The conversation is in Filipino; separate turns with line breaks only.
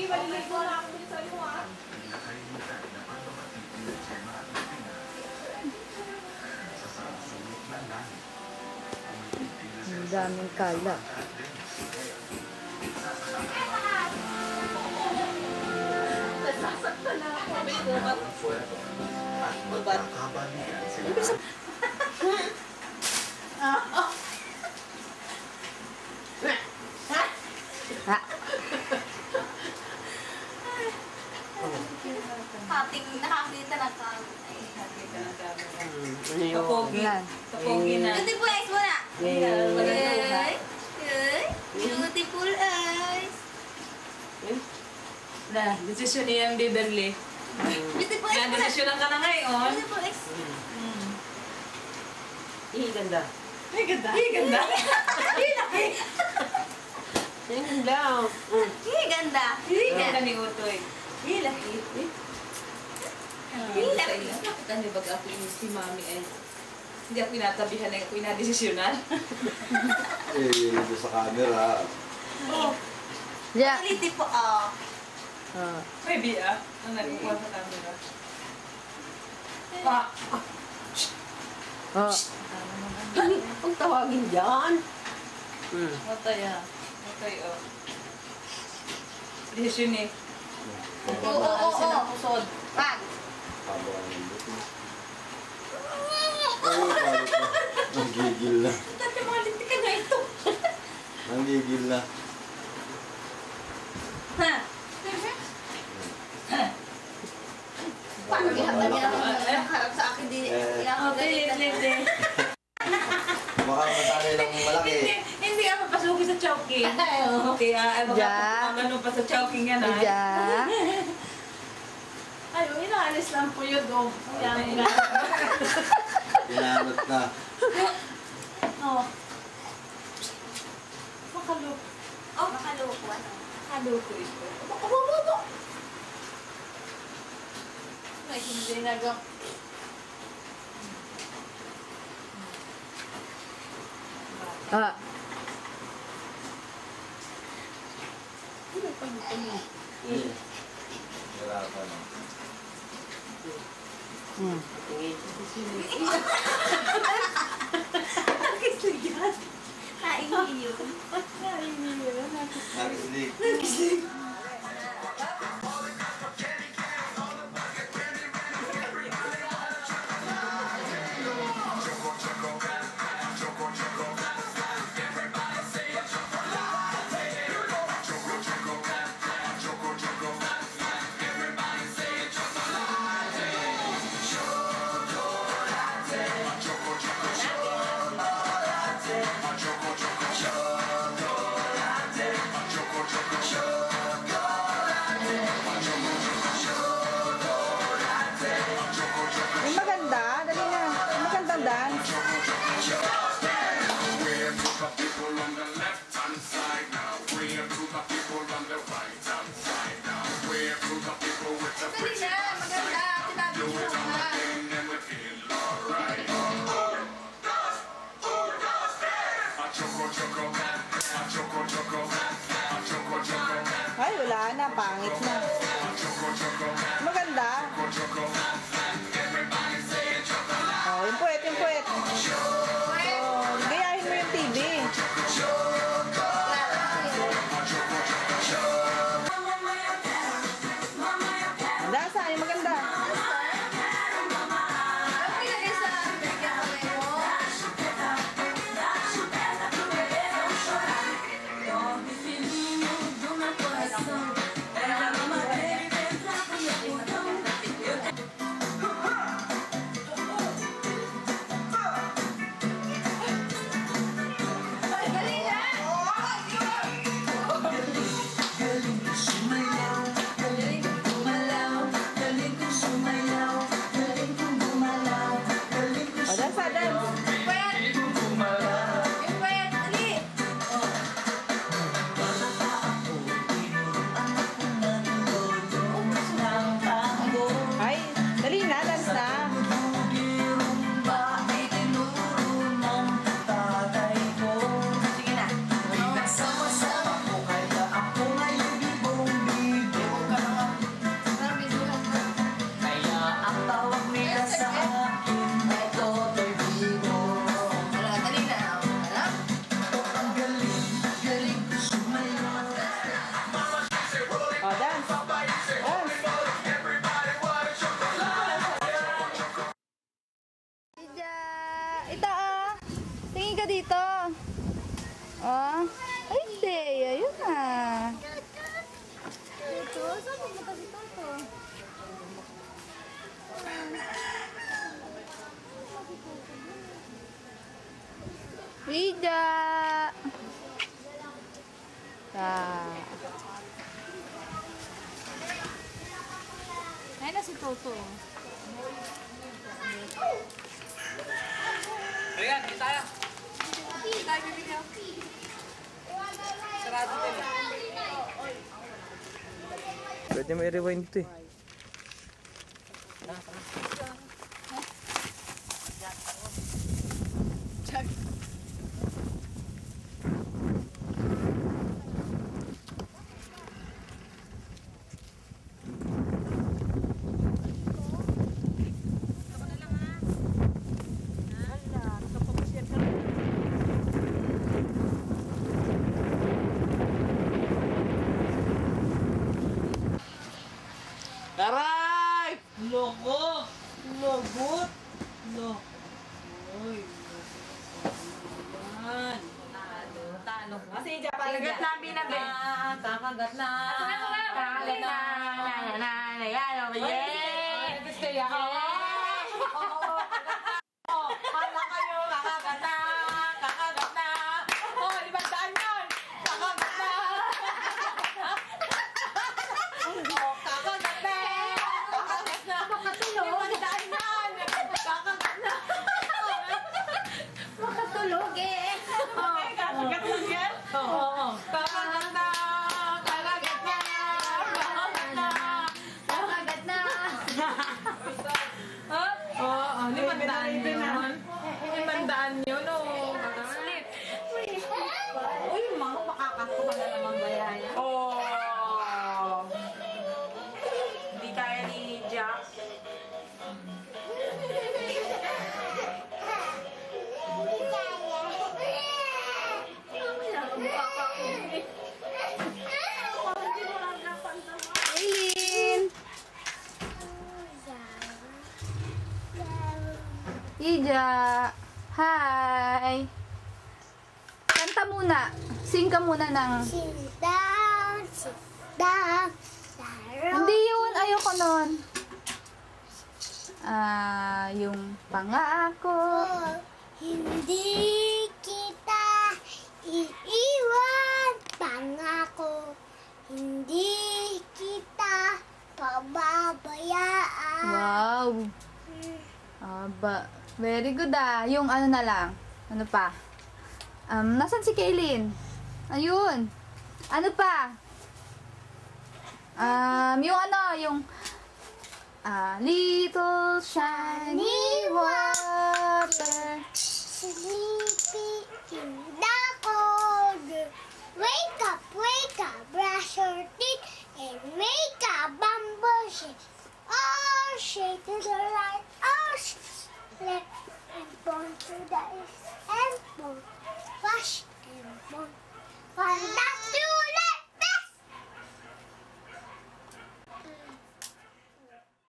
maliligo na ako din sa'yo, ha?
Ang daming kala.
Nasasaktan na ako. May gumat. Gubat. Nakakita na kami.
Kapogi. Kapogi na.
Beautiful eyes muna. Beautiful eyes.
Na, desisyon niya ang Beverly.
Beautiful eyes muna.
Desisyon ka na ngayon.
Beautiful eyes.
Ganda. Ay, ganda. Ay, ganda. Ay, laki.
Ang ganda.
Ay, ganda.
Ganda ni Utoy. Ay, laki.
Ay, laki.
Nakita niyo ba ako si Mami ay hindi ako inatabihan na ako inadesisyonan.
Eh, dito sa camera.
Oh.
Yeah.
Kaliti po, oh.
Maybe ang nagkukuha sa camera.
Ang tawagin dyan.
Matay Matay, desisyon eh.
Oo.
Pusod.
Pag.
Nanggigil na.
Dati mga linti ka na ito.
Nanggigil na.
Ha? Paano gihata niya nakaharap sa akin din?
Hindi.
Baka matali lang malaki.
Hindi ka papasukin sa choking. Okay, ano pa sa choking yan, ha?
Ay, inaalis lang po yun, oh.
Inanot na.
Oh. Makaloko. Oh, makaloko.
Makaloko ito.
Makaloko. Ay, hindi nagaw.
Wala pa na. Nagislig.
Ay, wala na. Pangit na. Maganda. Oh, yung puwet, yung puwet. Oh, gayahin mo yung TV. Dasa, yung maganda. Ah. Ayun na si Toto.
Ayan, di tayo. Tayo bibigyan. Sarado din.
Pwede mo i-rewind ito eh.
Taray! Logo! Logot! Logo! Uy! Yan! Talo. Kasi dyan pala dyan. Kakagat na, binabi. Kakagat na. Kakagat na. Yay! Gusto yan. Oo! Hala kayo! Kakagat na! Kakagat na! Oh, 500 yun! Kakagat na! Oh, kakagat na! Kakagat na! Makatulog! 500 yan! Kakagat na!
Makatulog eh.
Kakagat lang yan? Oo. Kakagat na! Kakagat na! Kakagat na!
Kakagat na.
Oo, 500 yun. 500 yun, oh. Ulit. Uy, mga makakakuha na naman ba yan? Oh. Hindi kaya ni Jack.
Aileen! Ija! Hi! Kanta muna. Sing ka muna ng...
Sit down, sit down.
Hindi yun. Ayoko nun. Yung pangako.
Hindi kita iiwan. Pangako, hindi kita pababayaan.
Wow! Aba. Very good ah. Yung ano na lang. Ano pa? Nasaan si Kaylin? Ayun. Ano pa? Yung ano, yung little shiny water.
Sleepy in the corner. Wake up, brush your teeth and make a bamboo shake. Oh, shake to the right, oh, left and bone to the east and bone. Wash and bone. One,